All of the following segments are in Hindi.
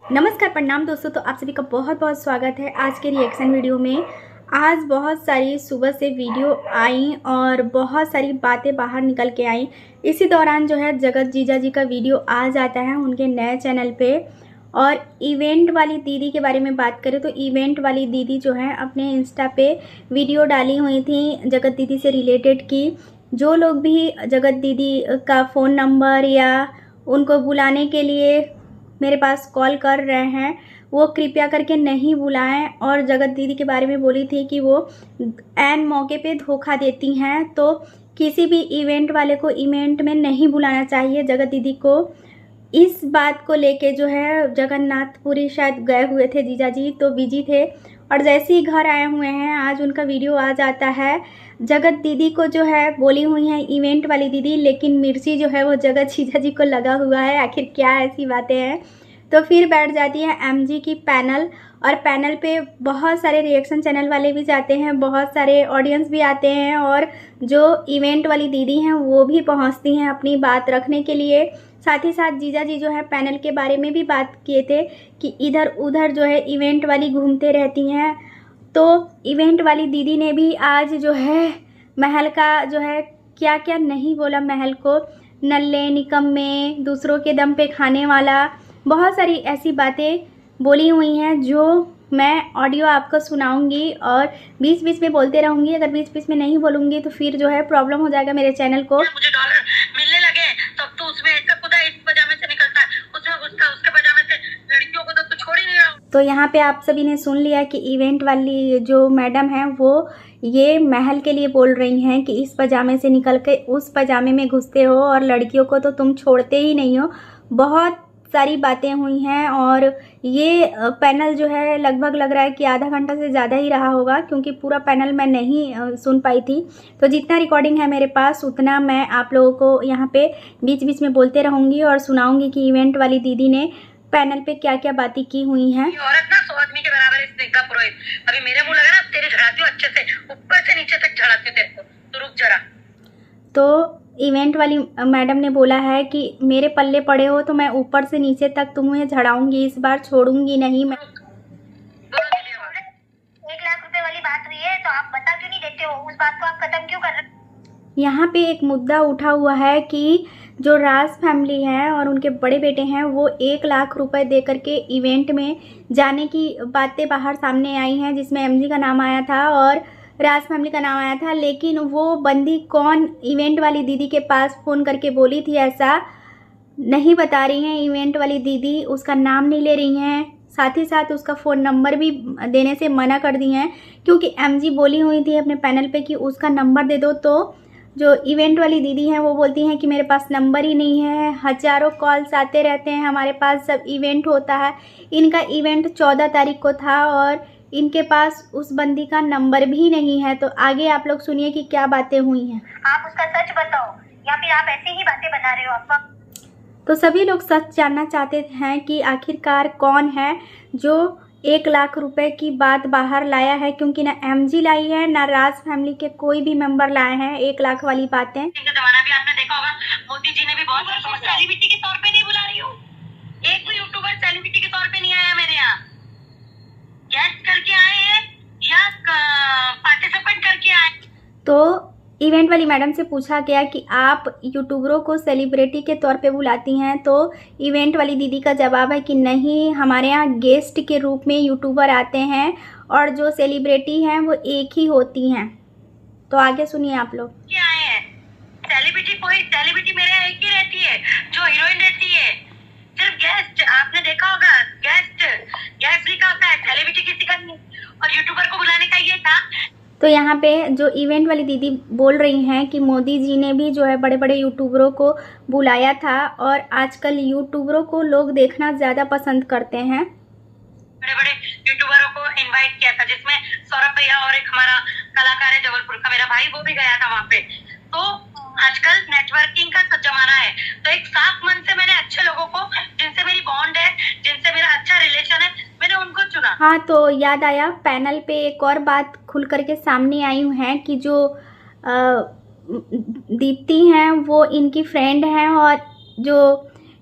नमस्कार प्रणाम दोस्तों। तो आप सभी का बहुत बहुत स्वागत है आज के रिएक्शन वीडियो में। आज बहुत सारी सुबह से वीडियो आई और बहुत सारी बातें बाहर निकल के आई। इसी दौरान जो है जगत जीजा जी का वीडियो आ जाता है उनके नए चैनल पे। और इवेंट वाली दीदी के बारे में बात करें तो इवेंट वाली दीदी जो है अपने इंस्टा पे वीडियो डाली हुई थी जगत दीदी से रिलेटेड की जो लोग भी जगत दीदी का फ़ोन नंबर या उनको बुलाने के लिए मेरे पास कॉल कर रहे हैं वो कृपया करके नहीं बुलाएं। और जगत दीदी के बारे में बोली थी कि वो ऐन मौके पे धोखा देती हैं, तो किसी भी इवेंट वाले को इवेंट में नहीं बुलाना चाहिए। जगत दीदी को इस बात को लेके जो है जगन्नाथपुरी शायद गए हुए थे जीजा जी, तो बिजी थे और जैसे ही घर आए हुए हैं आज उनका वीडियो आ जाता है। जगत दीदी को जो है बोली हुई है इवेंट वाली दीदी, लेकिन मिर्ची जो है वो जगत जीजा जी को लगा हुआ है। आखिर क्या ऐसी बातें हैं। तो फिर बैठ जाती है एमजी की पैनल और पैनल पे बहुत सारे रिएक्शन चैनल वाले भी जाते हैं, बहुत सारे ऑडियंस भी आते हैं और जो इवेंट वाली दीदी हैं वो भी पहुंचती हैं अपनी बात रखने के लिए। साथ ही साथ जीजा जी जो है पैनल के बारे में भी बात किए थे कि इधर उधर जो है इवेंट वाली घूमते रहती हैं। तो इवेंट वाली दीदी ने भी आज जो है महल का जो है क्या क्या नहीं बोला, महल को नल्ले निकम्मे, दूसरों के दम पे खाने वाला, बहुत सारी ऐसी बातें बोली हुई हैं जो मैं ऑडियो आपको सुनाऊंगी और बीच बीच में बोलते रहूंगी। अगर बीच बीच में नहीं बोलूंगी तो फिर जो है प्रॉब्लम हो जाएगा मेरे चैनल को। मुझे डॉलर मिलने लगे तब तो उसमें ऐसा खुदा इस पजामे से निकलता है, उसमें घुसता है, उसके पजामे से लड़कियों को तो छोड़ ही नहीं रहा। तो यहाँ पे आप सभी ने सुन लिया कि इवेंट वाली जो मैडम है वो ये महल के लिए बोल रही हैं कि इस पजामे से निकल के उस पजामे में घुसते हो और लड़कियों को तो तुम छोड़ते ही नहीं हो। बहुत सारी बातें हुई हैं और ये पैनल जो है लगभग लग रहा है कि आधा घंटा से ज़्यादा ही रहा होगा, क्योंकि पूरा पैनल मैं नहीं सुन पाई थी। तो जितना रिकॉर्डिंग है मेरे पास उतना मैं आप लोगों को यहाँ पे बीच बीच में बोलते रहूँगी और सुनाऊँगी कि इवेंट वाली दीदी ने पैनल पे क्या क्या बातें की हुई हैं। औरत ना 100 आदमी के बराबर है स्नेहा पुरोहित। अभी मेरे मुंह लगा ना तेरे झड़ाती हूँ अच्छे से, ऊपर से नीचे तक झड़ाती हूँ तेरे को, तो रुक जरा। तो इवेंट वाली मैडम ने बोला है कि मेरे पल्ले पड़े हो तो मैं ऊपर से नीचे तक तुम्हें झड़ाऊंगी, इस बार छोड़ूंगी नहीं मैं। 1 लाख रुपए वाली बात हुई है तो आप बता क्यों नहीं देते हो, उस बात को आप खत्म क्यों कर रहे हो? यहाँ पे एक मुद्दा उठा हुआ है कि जो राज फैमिली है और उनके बड़े बेटे हैं वो 1 लाख रुपए दे करके इवेंट में जाने की बातें बाहर सामने आई हैं, जिसमें एमजी का नाम आया था और राज फैमिली का नाम आया था। लेकिन वो बंदी कौन इवेंट वाली दीदी के पास फ़ोन करके बोली थी ऐसा नहीं बता रही हैं इवेंट वाली दीदी, उसका नाम नहीं ले रही हैं, साथ ही साथ उसका फ़ोन नंबर भी देने से मना कर दी हैं, क्योंकि एमजी बोली हुई थी अपने पैनल पे कि उसका नंबर दे दो। तो जो इवेंट वाली दीदी हैं वो बोलती हैं कि मेरे पास नंबर ही नहीं है, हज़ारों कॉल्स आते रहते हैं हमारे पास जब इवेंट होता है। इनका इवेंट 14 तारीख को था और इनके पास उस बंदी का नंबर भी नहीं है। तो आगे आप लोग सुनिए कि क्या बातें हुई हैं। आप उसका सच बताओ या फिर आप ऐसी ही बातें बना रहे हो अफवाह। तो सभी लोग सच जानना चाहते हैं कि आखिरकार कौन है जो 1 लाख रुपए की बात बाहर लाया है, क्योंकि ना एमजी लाई है ना राज फैमिली के कोई भी मेंबर लाए हैं 1 लाख वाली बातें। जमाना भी आपने देखा होगा, मोदी जी ने भी बहुत सेलिब्रिटी के तौर पे नहीं बुला रही हूँ, एक भी यूट्यूबर सेलिब्रिटी के तौर पे नहीं आया मेरे यहाँ। गेस्ट करके आए हैं या पार्टिसिपेंट करके आए। तो इवेंट वाली मैडम से पूछा गया कि आप यूट्यूबरों को सेलिब्रिटी के तौर पे बुलाती हैं, तो इवेंट वाली दीदी का जवाब है कि नहीं, हमारे यहाँ गेस्ट के रूप में यूट्यूबर आते हैं और जो सेलिब्रिटी हैं वो एक ही होती हैं। तो आगे सुनिए आप लोग। क्या आए हैं सेलिब्रिटी, कोई सेलिब्रिटी मेरे यहाँ एक ही रहती है जो हीरोइन रहती है, सिर्फ गेस्ट। आपने देखा होगा गेस्ट भी का होता है, सेलिब्रिटी किसी का नहीं। और यूट्यूबर को बुलाने का ये था। तो यहाँ पे जो इवेंट वाली दीदी बोल रही हैं कि मोदी जी ने भी जो है बड़े बड़े यूट्यूबरों को बुलाया था और आजकल यूट्यूबरों को लोग देखना ज़्यादा पसंद करते हैं। बड़े बड़े यूट्यूबरों को इनवाइट किया था, जिसमें सौरभ भैया और एक हमारा कलाकार है जबलपुर का मेरा भाई, वो भी गया था वहाँ पे। तो आजकल नेटवर्किंग का जमाना है, तो एक साफ मन से मैंने अच्छे लोगों को जिनसे मेरी बॉन्ड है, जिनसे मेरा अच्छा रिलेशन है, मैंने उनको चुना। हाँ, तो याद आया पैनल पे एक और बात खुल करके सामने आई है कि जो दीप्ति हैं वो इनकी फ्रेंड हैं और जो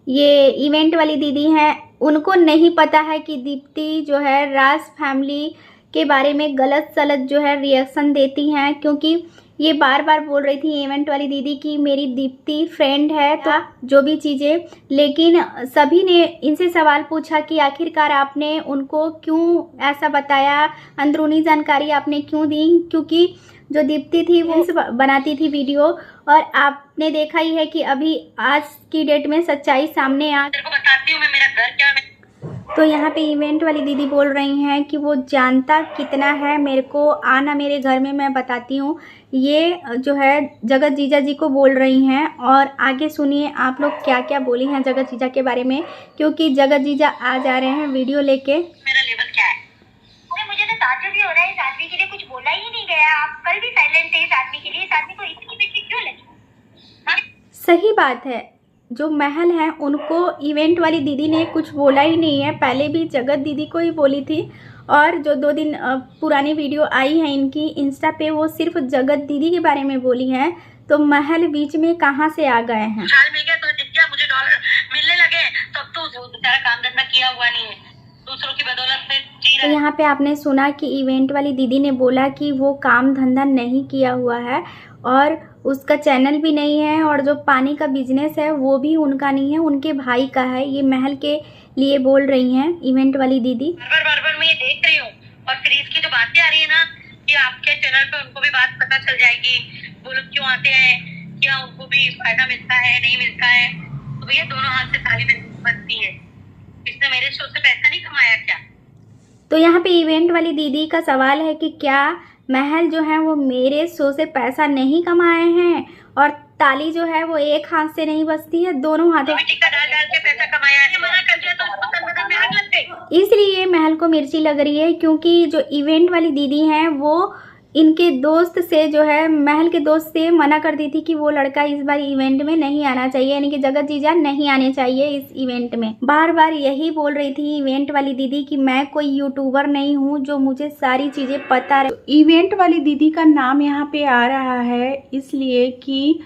ये इवेंट वाली दीदी हैं, उनको नहीं पता है कि दीप्ति जो है राज फैमिली के बारे में गलत सलत जो है रिएक्शन देती हैं, क्योंकि ये बार बार बोल रही थी इवेंट वाली दीदी कि मेरी दीप्ति फ्रेंड है, तो जो भी चीज़ें। लेकिन सभी ने इनसे सवाल पूछा कि आखिरकार आपने उनको क्यों ऐसा बताया, अंदरूनी जानकारी आपने क्यों दी, क्योंकि जो दीप्ति थी वो बनाती थी वीडियो, और आपने देखा ही है कि अभी आज की डेट में सच्चाई सामने आ। बताती हूँ मैं मेरा घर क्या। तो यहाँ पे इवेंट वाली दीदी बोल रही हैं कि वो जानता कितना है, मेरे को आना मेरे घर में, मैं बताती हूँ। ये जो है जगत जीजा जी को बोल रही हैं, और आगे सुनिए आप लोग क्या क्या बोली हैं जगत जीजा के बारे में, क्योंकि जगत जीजा आ जा रहे हैं वीडियो लेके। मेरा लेवल क्या है? मुझे तो ताज्जुब ही हो रहा है, इस आदमी के लिए कुछ बोला ही नहीं गया। आप कल भी साइलेंट थे इस आदमी के लिए, इस आदमी को इतनी बेटी क्यों लगी? सही बात है, जो महल हैं उनको इवेंट वाली दीदी ने कुछ बोला ही नहीं है। पहले भी जगत दीदी को ही बोली थी, और जो 2 दिन पुरानी वीडियो आई है इनकी इंस्टा पे, वो सिर्फ जगत दीदी के बारे में बोली हैं। तो महल बीच में कहाँ से आ गए हैं? साल मिल गया तो क्या मुझे डॉलर मिलने लगे, तब तो बेचारा काम धंधा किया हुआ नहीं है, दूसरों की बदौलत से जी रहा है। तो यहाँ पे आपने सुना कि इवेंट वाली दीदी ने बोला कि वो काम धंधा नहीं किया हुआ है, और उसका चैनल भी नहीं है, और जो पानी का बिजनेस है वो भी उनका नहीं है, उनके भाई का है। ये महल के लिए बोल रही हैं इवेंट वाली दीदी। बार मैं ये देख रही हूँ, और फिर इसकी जो बातें आ रही है ना कि आपके चैनल पे उनको भी बात पता चल जाएगी, वो लोग क्यों आते हैं, क्या उनको भी फायदा मिलता है नहीं मिलता है। तो भैया दोनों हाथ से ताली बजती है, इसने मेरे शो से पैसा नहीं कमाया क्या? तो यहाँ पे इवेंट वाली दीदी का सवाल है कि क्या महल जो है वो मेरे शो से पैसा नहीं कमाए हैं, और ताली जो है वो एक हाथ से नहीं बजती है, दोनों हाथों। टिक्का डाल के पैसा कमाया है, मना कर दिया तो उसको तंग में आग लग गई। इसलिए महल को मिर्ची लग रही है, क्योंकि जो इवेंट वाली दीदी हैं वो इनके दोस्त से जो है, महल के दोस्त से मना कर दी थी कि वो लड़का इस बार इवेंट में नहीं आना चाहिए, यानी कि जगत जीजा नहीं आने चाहिए इस इवेंट में। बार बार यही बोल रही थी इवेंट वाली दीदी कि मैं कोई यूट्यूबर नहीं हूँ जो मुझे सारी चीज़ें पता रहे। इवेंट वाली दीदी का नाम यहाँ पे आ रहा है इसलिए कि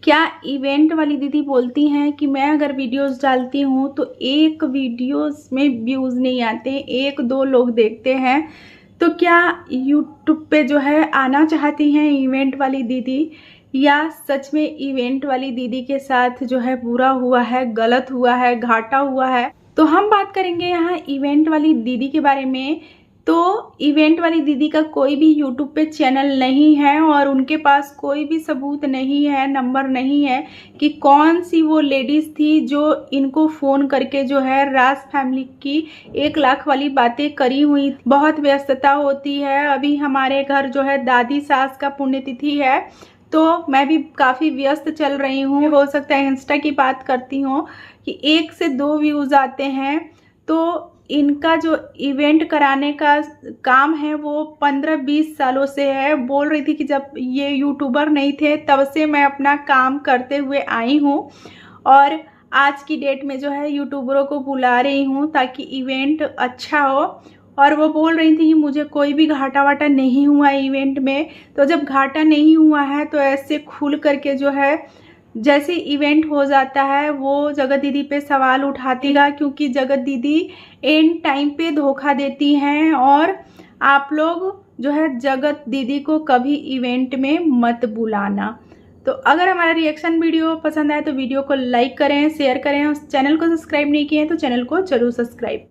क्या इवेंट वाली दीदी बोलती हैं कि मैं अगर वीडियोस डालती हूँ तो एक वीडियोस में व्यूज़ नहीं आते, 1-2 लोग देखते हैं, तो क्या यूट्यूब पे जो है आना चाहती हैं इवेंट वाली दीदी, या सच में इवेंट वाली दीदी के साथ जो है बुरा हुआ है, गलत हुआ है, घाटा हुआ है? तो हम बात करेंगे यहाँ इवेंट वाली दीदी के बारे में। तो इवेंट वाली दीदी का कोई भी यूट्यूब पे चैनल नहीं है, और उनके पास कोई भी सबूत नहीं है, नंबर नहीं है कि कौन सी वो लेडीज़ थी जो इनको फ़ोन करके जो है राज फैमिली की 1 लाख वाली बातें करी हुई। बहुत व्यस्तता होती है, अभी हमारे घर जो है दादी सास का पुण्यतिथि है, तो मैं भी काफ़ी व्यस्त चल रही हूँ। हो सकता है इंस्टा की बात करती हूँ कि 1 से 2 व्यूज़ आते हैं। तो इनका जो इवेंट कराने का काम है वो 15-20 सालों से है। बोल रही थी कि जब ये यूट्यूबर नहीं थे तब से मैं अपना काम करते हुए आई हूँ, और आज की डेट में जो है यूट्यूबरों को बुला रही हूँ ताकि इवेंट अच्छा हो। और वो बोल रही थी कि मुझे कोई भी घाटा वाटा नहीं हुआ इवेंट में। तो जब घाटा नहीं हुआ है तो ऐसे खुल करके जो है जैसे इवेंट हो जाता है वो जगत दीदी पे सवाल उठाती है, क्योंकि जगत दीदी एंड टाइम पे धोखा देती हैं। और आप लोग जो है जगत दीदी को कभी इवेंट में मत बुलाना। तो अगर हमारा रिएक्शन वीडियो पसंद आए तो वीडियो को लाइक करें, शेयर करें, और चैनल को सब्सक्राइब नहीं किए हैं तो चैनल को जरूर सब्सक्राइब